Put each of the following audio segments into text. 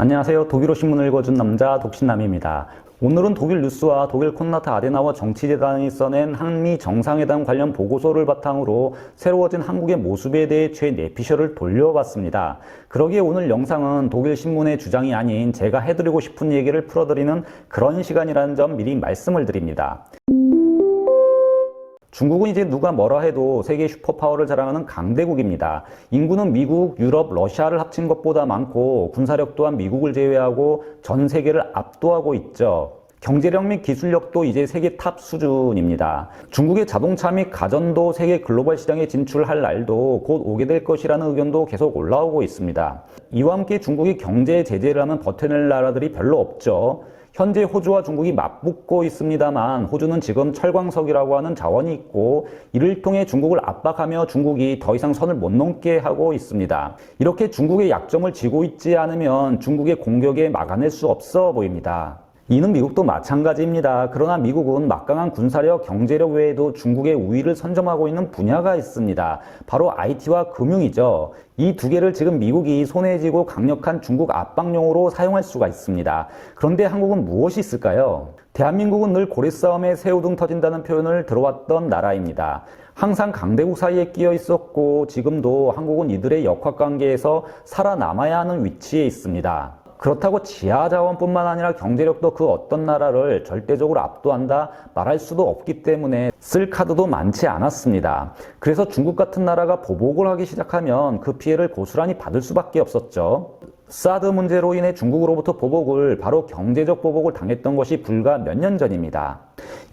안녕하세요. 독일어 신문을 읽어준 남자 독신남입니다. 오늘은 독일 뉴스와 독일 콘라드 아데나워 정치재단이 써낸 한미 정상회담 관련 보고서를 바탕으로 새로워진 한국의 모습에 대해 제 내피셜을 돌려봤습니다. 그러기에 오늘 영상은 독일 신문의 주장이 아닌 제가 해드리고 싶은 얘기를 풀어드리는 그런 시간이라는 점 미리 말씀을 드립니다. 중국은 이제 누가 뭐라 해도 세계 슈퍼파워를 자랑하는 강대국입니다. 인구는 미국, 유럽, 러시아를 합친 것보다 많고 군사력 또한 미국을 제외하고 전 세계를 압도하고 있죠. 경제력 및 기술력도 이제 세계 탑 수준입니다. 중국의 자동차 및 가전도 세계 글로벌 시장에 진출할 날도 곧 오게 될 것이라는 의견도 계속 올라오고 있습니다. 이와 함께 중국이 경제 제재를 하면 버텨낼 나라들이 별로 없죠. 현재 호주와 중국이 맞붙고 있습니다만 호주는 지금 철광석이라고 하는 자원이 있고 이를 통해 중국을 압박하며 중국이 더 이상 선을 못 넘게 하고 있습니다. 이렇게 중국의 약점을 쥐고 있지 않으면 중국의 공격에 막아낼 수 없어 보입니다. 이는 미국도 마찬가지입니다. 그러나 미국은 막강한 군사력, 경제력 외에도 중국의 우위를 선점하고 있는 분야가 있습니다. 바로 IT와 금융이죠. 이 두 개를 지금 미국이 손에 쥐고 강력한 중국 압박용으로 사용할 수가 있습니다. 그런데 한국은 무엇이 있을까요? 대한민국은 늘 고래싸움에 새우등 터진다는 표현을 들어왔던 나라입니다. 항상 강대국 사이에 끼어 있었고 지금도 한국은 이들의 역학관계에서 살아남아야 하는 위치에 있습니다. 그렇다고 지하자원뿐만 아니라 경제력도 그 어떤 나라를 절대적으로 압도한다 말할 수도 없기 때문에 쓸 카드도 많지 않았습니다. 그래서 중국 같은 나라가 보복을 하기 시작하면 그 피해를 고스란히 받을 수밖에 없었죠. 사드 문제로 인해 중국으로부터 보복을 바로 경제적 보복을 당했던 것이 불과 몇 년 전입니다.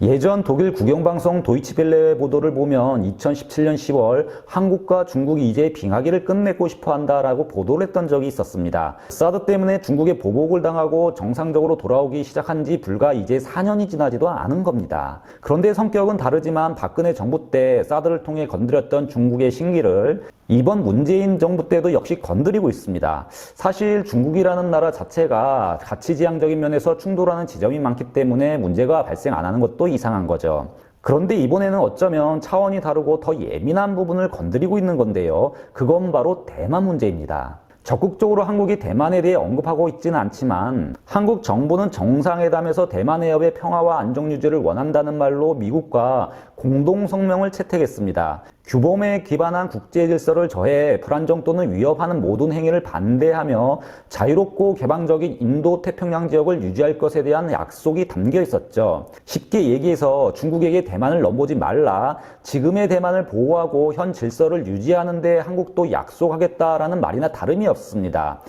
예전 독일 국영방송 도이치벨레 보도를 보면 2017년 10월 한국과 중국이 이제 빙하기를 끝내고 싶어 한다라고 보도를 했던 적이 있었습니다. 사드 때문에 중국에 보복을 당하고 정상적으로 돌아오기 시작한 지 불과 이제 4년이 지나지도 않은 겁니다. 그런데 성격은 다르지만 박근혜 정부 때 사드를 통해 건드렸던 중국의 신기를 이번 문재인 정부 때도 역시 건드리고 있습니다. 사실 중국이라는 나라 자체가 가치지향적인 면에서 충돌하는 지점이 많기 때문에 문제가 발생 안 하는 것도 이상한 거죠. 그런데 이번에는 어쩌면 차원이 다르고 더 예민한 부분을 건드리고 있는 건데요. 그건 바로 대만 문제입니다. 적극적으로 한국이 대만에 대해 언급하고 있지는 않지만 한국 정부는 정상회담에서 대만 해협의 평화와 안정 유지를 원한다는 말로 미국과 공동성명을 채택했습니다. 규범에 기반한 국제 질서를 저해 불안정 또는 위협하는 모든 행위를 반대하며 자유롭고 개방적인 인도 태평양 지역을 유지할 것에 대한 약속이 담겨 있었죠. 쉽게 얘기해서 중국에게 대만을 넘보지 말라, 지금의 대만을 보호하고 현 질서를 유지하는 데 한국도 약속하겠다라는 말이나 다름이 없습니다.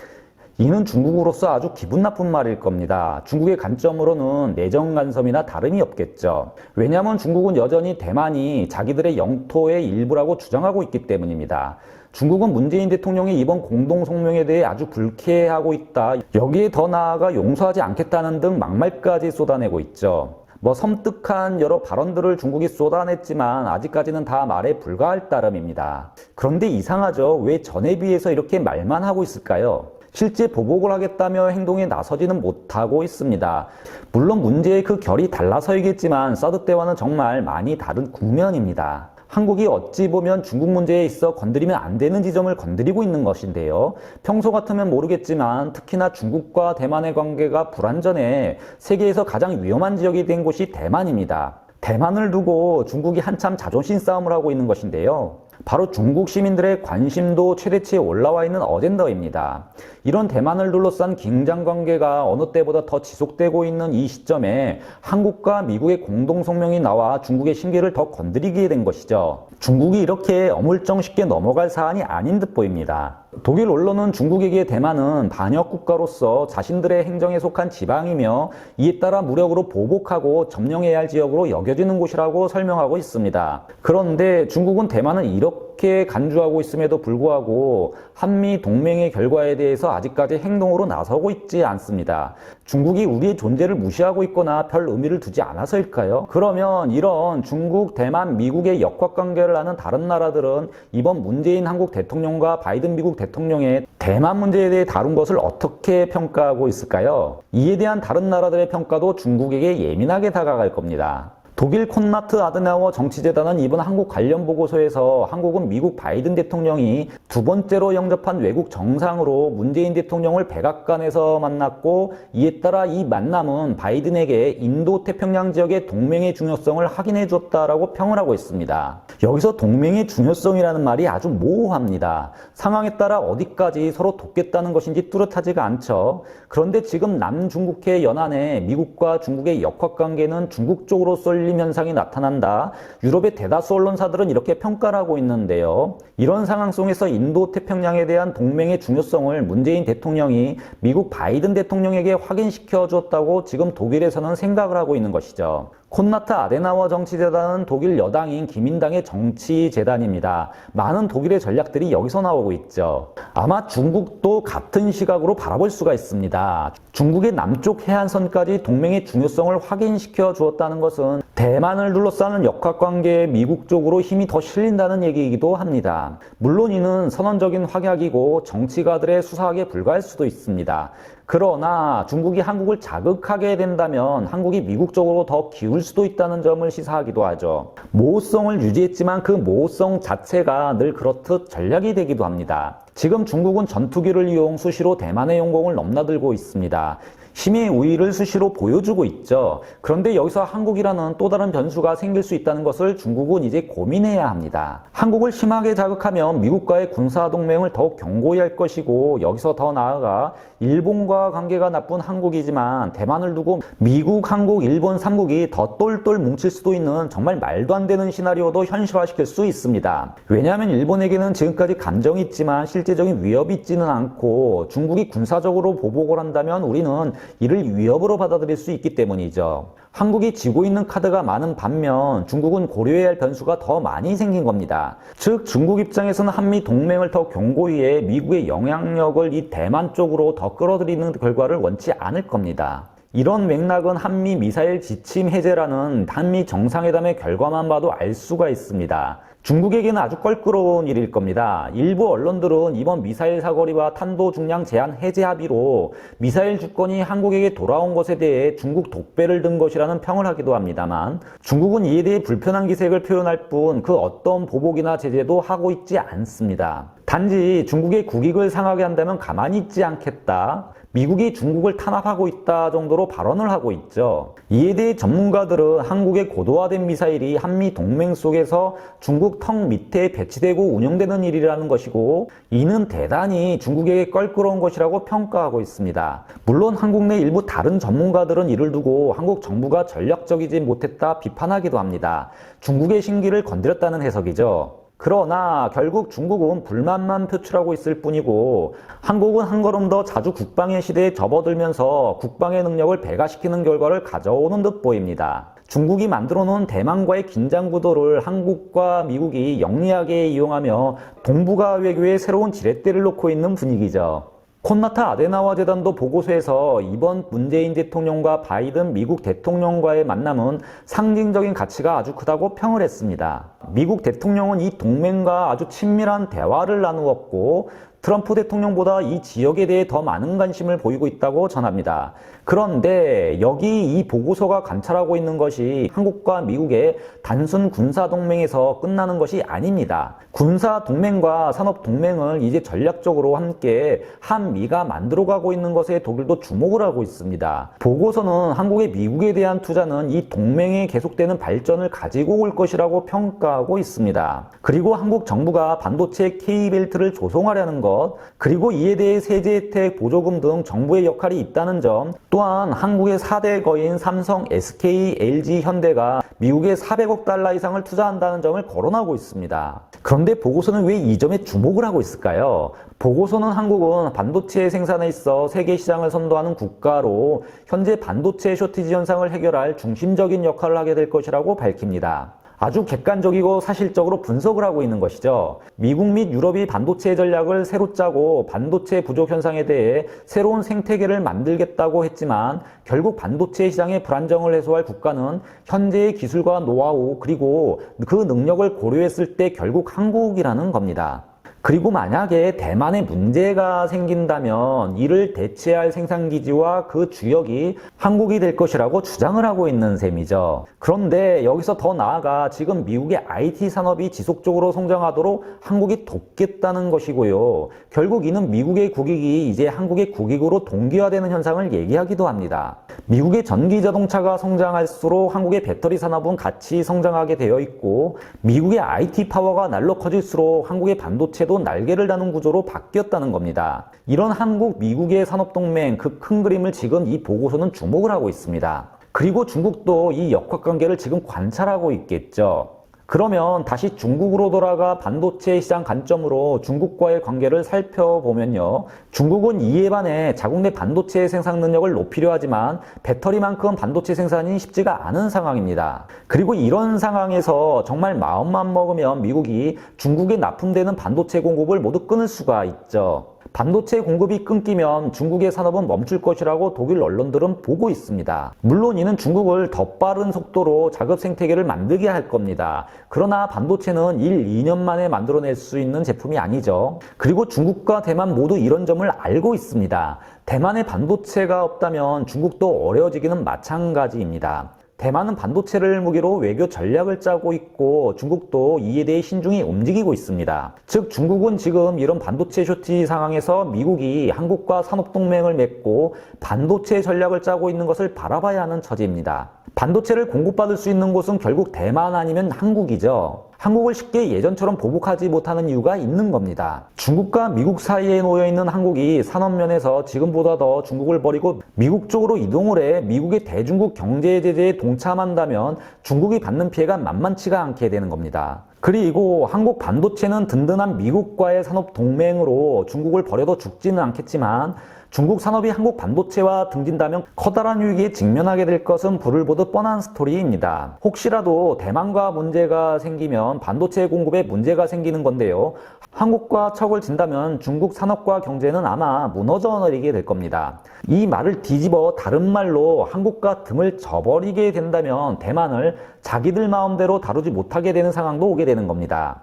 이는 중국으로서 아주 기분 나쁜 말일 겁니다. 중국의 관점으로는 내정 간섭이나 다름이 없겠죠. 왜냐하면 중국은 여전히 대만이 자기들의 영토의 일부라고 주장하고 있기 때문입니다. 중국은 문재인 대통령의 이번 공동성명에 대해 아주 불쾌해하고 있다. 여기에 더 나아가 용서하지 않겠다는 등 막말까지 쏟아내고 있죠. 섬뜩한 여러 발언들을 중국이 쏟아냈지만 아직까지는 다 말에 불과할 따름입니다. 그런데 이상하죠. 왜 전에 비해서 이렇게 말만 하고 있을까요? 실제 보복을 하겠다며 행동에 나서지는 못하고 있습니다. 물론 문제의 그 결이 달라서이겠지만 사드 때와는 정말 많이 다른 국면입니다. 한국이 어찌 보면 중국 문제에 있어 건드리면 안 되는 지점을 건드리고 있는 것인데요. 평소 같으면 모르겠지만 특히나 중국과 대만의 관계가 불완전해 세계에서 가장 위험한 지역이 된 곳이 대만입니다. 대만을 두고 중국이 한참 자존심 싸움을 하고 있는 것인데요. 바로 중국 시민들의 관심도 최대치에 올라와 있는 어젠더입니다. 이런 대만을 둘러싼 긴장 관계가 어느 때보다 더 지속되고 있는 이 시점에 한국과 미국의 공동성명이 나와 중국의 심기를 더 건드리게 된 것이죠. 중국이 이렇게 어물쩡 쉽게 넘어갈 사안이 아닌 듯 보입니다. 독일 언론은 중국에게 대만은 반역 국가로서 자신들의 행정에 속한 지방이며 이에 따라 무력으로 보복하고 점령해야 할 지역으로 여겨지는 곳이라고 설명하고 있습니다. 그런데 중국은 대만은 이렇게 간주하고 있음에도 불구하고 한미 동맹의 결과에 대해서 아직까지 행동으로 나서고 있지 않습니다. 중국이 우리의 존재를 무시하고 있거나 별 의미를 두지 않아서일까요? 그러면 이런 중국, 대만, 미국의 역학관계를 하는 다른 나라들은 이번 문재인 한국 대통령과 바이든 미국 대통령의 대만 문제에 대해 다룬 것을 어떻게 평가하고 있을까요? 이에 대한 다른 나라들의 평가도 중국에게 예민하게 다가갈 겁니다. 독일 콘라트 아데나워 정치재단은 이번 한국 관련 보고서에서 한국은 미국 바이든 대통령이 두 번째로 영접한 외국 정상으로 문재인 대통령을 백악관에서 만났고, 이에 따라 이 만남은 바이든에게 인도 태평양 지역의 동맹의 중요성을 확인해 줬다라고 평을 하고 있습니다. 여기서 동맹의 중요성이라는 말이 아주 모호합니다. 상황에 따라 어디까지 서로 돕겠다는 것인지 뚜렷하지가 않죠. 그런데 지금 남중국해 연안에 미국과 중국의 역학관계는 중국 쪽으로 쏠림 현상이 나타난다. 유럽의 대다수 언론사들은 이렇게 평가를 하고 있는데요. 이런 상황 속에서 인도 태평양에 대한 동맹의 중요성을 문재인 대통령이 미국 바이든 대통령에게 확인시켜 주었다고 지금 독일에서는 생각을 하고 있는 것이죠. 콘라트 아데나워 정치재단은 독일 여당인 기민당의 정치재단입니다. 많은 독일의 전략들이 여기서 나오고 있죠. 아마 중국도 같은 시각으로 바라볼 수가 있습니다. 중국의 남쪽 해안선까지 동맹의 중요성을 확인시켜 주었다는 것은 대만을 둘러싸는 역학관계에 미국 쪽으로 힘이 더 실린다는 얘기이기도 합니다. 물론 이는 선언적인 확약이고 정치가들의 수사하기에 불과할 수도 있습니다. 그러나 중국이 한국을 자극하게 된다면 한국이 미국 쪽으로 더 기울 수도 있다는 점을 시사하기도 하죠. 모호성을 유지했지만 그 모호성 자체가 늘 그렇듯 전략이 되기도 합니다. 지금 중국은 전투기를 이용 수시로 대만의 영공을 넘나들고 있습니다. 힘의 우위를 수시로 보여주고 있죠. 그런데 여기서 한국이라는 또 다른 변수가 생길 수 있다는 것을 중국은 이제 고민해야 합니다. 한국을 심하게 자극하면 미국과의 군사동맹을 더욱 견고히 할 것이고, 여기서 더 나아가 일본과 관계가 나쁜 한국이지만 대만을 두고 미국, 한국, 일본 3국이 더 똘똘 뭉칠 수도 있는 정말 말도 안 되는 시나리오도 현실화시킬 수 있습니다. 왜냐하면 일본에게는 지금까지 감정이 있지만 실제적인 위협이 있지는 않고, 중국이 군사적으로 보복을 한다면 우리는 이를 위협으로 받아들일 수 있기 때문이죠. 한국이 쥐고 있는 카드가 많은 반면 중국은 고려해야 할 변수가 더 많이 생긴 겁니다. 즉 중국 입장에서는 한미 동맹을 더 견고히 해 미국의 영향력을 이 대만 쪽으로 더 끌어들이는 결과를 원치 않을 겁니다. 이런 맥락은 한미 미사일 지침 해제라는 한미 정상회담의 결과만 봐도 알 수가 있습니다. 중국에게는 아주 껄끄러운 일일 겁니다. 일부 언론들은 이번 미사일 사거리와 탄도 중량 제한 해제 합의로 미사일 주권이 한국에게 돌아온 것에 대해 중국 독배를 든 것이라는 평을 하기도 합니다만, 중국은 이에 대해 불편한 기색을 표현할 뿐 그 어떤 보복이나 제재도 하고 있지 않습니다. 단지 중국의 국익을 상하게 한다면 가만히 있지 않겠다, 미국이 중국을 탄압하고 있다 정도로 발언을 하고 있죠. 이에 대해 전문가들은 한국의 고도화된 미사일이 한미 동맹 속에서 중국 턱 밑에 배치되고 운영되는 일이라는 것이고, 이는 대단히 중국에게 껄끄러운 것이라고 평가하고 있습니다. 물론 한국 내 일부 다른 전문가들은 이를 두고 한국 정부가 전략적이지 못했다 비판하기도 합니다. 중국의 신기를 건드렸다는 해석이죠. 그러나 결국 중국은 불만만 표출하고 있을 뿐이고, 한국은 한 걸음 더 자주 국방의 시대에 접어들면서 국방의 능력을 배가시키는 결과를 가져오는 듯 보입니다. 중국이 만들어 놓은 대만과의 긴장 구도를 한국과 미국이 영리하게 이용하며 동북아 외교에 새로운 지렛대를 놓고 있는 분위기죠. 콘라트 아데나워 재단도 보고서에서 이번 문재인 대통령과 바이든 미국 대통령과의 만남은 상징적인 가치가 아주 크다고 평을 했습니다. 미국 대통령은 이 동맹과 아주 친밀한 대화를 나누었고, 트럼프 대통령보다 이 지역에 대해 더 많은 관심을 보이고 있다고 전합니다. 그런데 여기 이 보고서가 관찰하고 있는 것이 한국과 미국의 단순 군사동맹에서 끝나는 것이 아닙니다. 군사동맹과 산업동맹을 이제 전략적으로 함께 한미가 만들어가고 있는 것에 독일도 주목을 하고 있습니다. 보고서는 한국의 미국에 대한 투자는 이 동맹의 계속되는 발전을 가지고 올 것이라고 평가하고 있습니다. 그리고 한국 정부가 반도체 K벨트를 조성하려는 것, 그리고 이에 대해 세제 혜택, 보조금 등 정부의 역할이 있다는 점, 또한 한국의 4대 거인 삼성, SK, LG, 현대가 미국에 400억 달러 이상을 투자한다는 점을 거론하고 있습니다. 그런데 보고서는 왜 이 점에 주목을 하고 있을까요? 보고서는 한국은 반도체 생산에 있어 세계 시장을 선도하는 국가로 현재 반도체 쇼티지 현상을 해결할 중심적인 역할을 하게 될 것이라고 밝힙니다. 아주 객관적이고 사실적으로 분석을 하고 있는 것이죠. 미국 및 유럽이 반도체 전략을 새로 짜고 반도체 부족 현상에 대해 새로운 생태계를 만들겠다고 했지만, 결국 반도체 시장의 불안정을 해소할 국가는 현재의 기술과 노하우 그리고 그 능력을 고려했을 때 결국 한국이라는 겁니다. 그리고 만약에 대만에 문제가 생긴다면 이를 대체할 생산기지와 그 주역이 한국이 될 것이라고 주장을 하고 있는 셈이죠. 그런데 여기서 더 나아가 지금 미국의 IT 산업이 지속적으로 성장하도록 한국이 돕겠다는 것이고요. 결국 이는 미국의 국익이 이제 한국의 국익으로 동기화되는 현상을 얘기하기도 합니다. 미국의 전기 자동차가 성장할수록 한국의 배터리 산업은 같이 성장하게 되어 있고, 미국의 IT 파워가 날로 커질수록 한국의 반도체도 날개를 다는 구조로 바뀌었다는 겁니다. 이런 한국, 미국의 산업동맹, 그 큰 그림을 지금 이 보고서는 주목을 하고 있습니다. 그리고 중국도 이 역학관계를 지금 관찰하고 있겠죠. 그러면 다시 중국으로 돌아가 반도체 시장 관점으로 중국과의 관계를 살펴보면요. 중국은 이에 반해 자국 내 반도체 생산 능력을 높이려 하지만 배터리만큼 반도체 생산이 쉽지가 않은 상황입니다. 그리고 이런 상황에서 정말 마음만 먹으면 미국이 중국에 납품되는 반도체 공급을 모두 끊을 수가 있죠. 반도체 공급이 끊기면 중국의 산업은 멈출 것이라고 독일 언론들은 보고 있습니다. 물론 이는 중국을 더 빠른 속도로 자급 생태계를 만들게 할 겁니다. 그러나 반도체는 1, 2년 만에 만들어낼 수 있는 제품이 아니죠. 그리고 중국과 대만 모두 이런 점을 알고 있습니다. 대만에 반도체가 없다면 중국도 어려워지기는 마찬가지입니다. 대만은 반도체를 무기로 외교 전략을 짜고 있고 중국도 이에 대해 신중히 움직이고 있습니다. 즉 중국은 지금 이런 반도체 쇼티 상황에서 미국이 한국과 산업동맹을 맺고 반도체 전략을 짜고 있는 것을 바라봐야 하는 처지입니다. 반도체를 공급받을 수 있는 곳은 결국 대만 아니면 한국이죠. 한국을 쉽게 예전처럼 보복하지 못하는 이유가 있는 겁니다. 중국과 미국 사이에 놓여있는 한국이 산업면에서 지금보다 더 중국을 버리고 미국 쪽으로 이동을 해 미국의 대중국 경제 제재에 동참한다면 중국이 받는 피해가 만만치가 않게 되는 겁니다. 그리고 한국 반도체는 든든한 미국과의 산업 동맹으로 중국을 버려도 죽지는 않겠지만 중국 산업이 한국 반도체와 등진다면 커다란 위기에 직면하게 될 것은 불을 보듯 뻔한 스토리입니다. 혹시라도 대만과 문제가 생기면 반도체 공급에 문제가 생기는 건데요. 한국과 척을 진다면 중국 산업과 경제는 아마 무너져 내리게 될 겁니다. 이 말을 뒤집어 다른 말로 한국과 등을 져버리게 된다면 대만을 자기들 마음대로 다루지 못하게 되는 상황도 오게 되는 겁니다.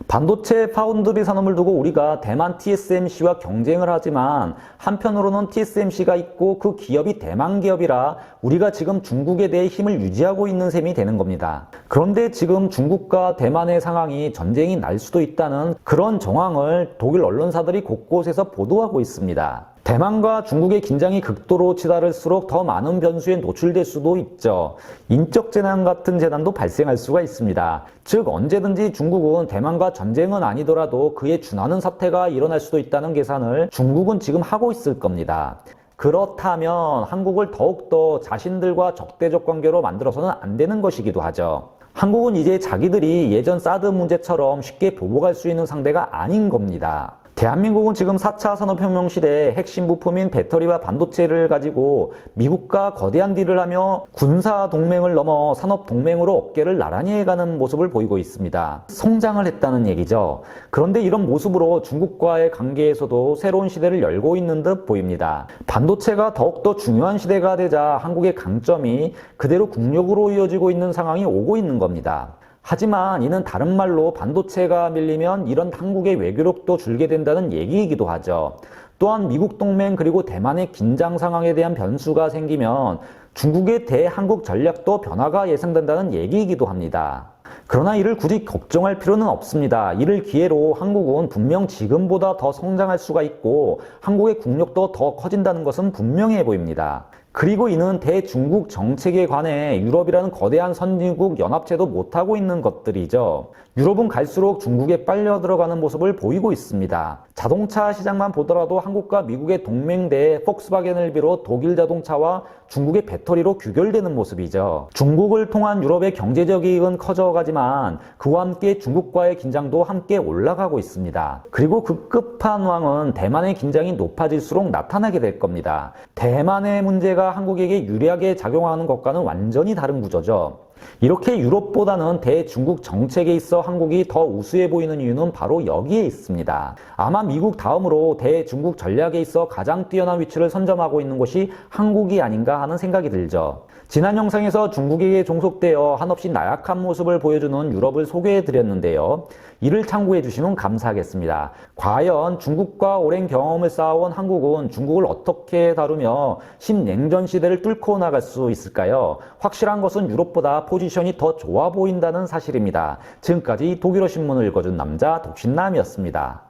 반도체 파운드리 산업을 두고 우리가 대만 TSMC와 경쟁을 하지만 한편으로는 TSMC가 있고 그 기업이 대만 기업이라 우리가 지금 중국에 대해 힘을 유지하고 있는 셈이 되는 겁니다. 그런데 지금 중국과 대만의 상황이 전쟁이 날 수도 있다는 그런 정황을 독일 언론사들이 곳곳에서 보도하고 있습니다. 대만과 중국의 긴장이 극도로 치달을수록 더 많은 변수에 노출될 수도 있죠. 인적 재난 같은 재난도 발생할 수가 있습니다. 즉 언제든지 중국은 대만과 전쟁은 아니더라도 그에 준하는 사태가 일어날 수도 있다는 계산을 중국은 지금 하고 있을 겁니다. 그렇다면 한국을 더욱더 자신들과 적대적 관계로 만들어서는 안 되는 것이기도 하죠. 한국은 이제 자기들이 예전 사드 문제처럼 쉽게 보복할 수 있는 상대가 아닌 겁니다. 대한민국은 지금 4차 산업혁명 시대의 핵심 부품인 배터리와 반도체를 가지고 미국과 거대한 딜을 하며 군사 동맹을 넘어 산업 동맹으로 어깨를 나란히 해가는 모습을 보이고 있습니다. 성장을 했다는 얘기죠. 그런데 이런 모습으로 중국과의 관계에서도 새로운 시대를 열고 있는 듯 보입니다. 반도체가 더욱더 중요한 시대가 되자 한국의 강점이 그대로 국력으로 이어지고 있는 상황이 오고 있는 겁니다. 하지만 이는 다른 말로 반도체가 밀리면 이런 한국의 외교력도 줄게 된다는 얘기이기도 하죠. 또한 미국 동맹 그리고 대만의 긴장 상황에 대한 변수가 생기면 중국의 대한국 전략도 변화가 예상된다는 얘기이기도 합니다. 그러나 이를 굳이 걱정할 필요는 없습니다. 이를 기회로 한국은 분명 지금보다 더 성장할 수가 있고 한국의 국력도 더 커진다는 것은 분명해 보입니다. 그리고 이는 대중국 정책에 관해 유럽이라는 거대한 선진국 연합체도 못하고 있는 것들이죠. 유럽은 갈수록 중국에 빨려 들어가는 모습을 보이고 있습니다. 자동차 시장만 보더라도 한국과 미국의 동맹대 폭스바겐을 비롯 독일 자동차와 중국의 배터리로 규결되는 모습이죠. 중국을 통한 유럽의 경제적 이익은 커져가지만 그와 함께 중국과의 긴장도 함께 올라가고 있습니다. 그리고 그 끝판왕은 대만의 긴장이 높아질수록 나타나게 될 겁니다. 대만의 문제가 한국에게 유리하게 작용하는 것과는 완전히 다른 구조죠. 이렇게 유럽보다는 대중국 정책에 있어 한국이 더 우수해 보이는 이유는 바로 여기에 있습니다. 아마 미국 다음으로 대중국 전략에 있어 가장 뛰어난 위치를 선점하고 있는 곳이 한국이 아닌가 하는 생각이 들죠. 지난 영상에서 중국에게 종속되어 한없이 나약한 모습을 보여주는 유럽을 소개해 드렸는데요. 이를 참고해 주시면 감사하겠습니다. 과연 중국과 오랜 경험을 쌓아온 한국은 중국을 어떻게 다루며 신냉전 시대를 뚫고 나갈 수 있을까요? 확실한 것은 유럽보다 포지션이 더 좋아 보인다는 사실입니다. 지금까지 독일어 신문을 읽어준 남자 독신남이었습니다.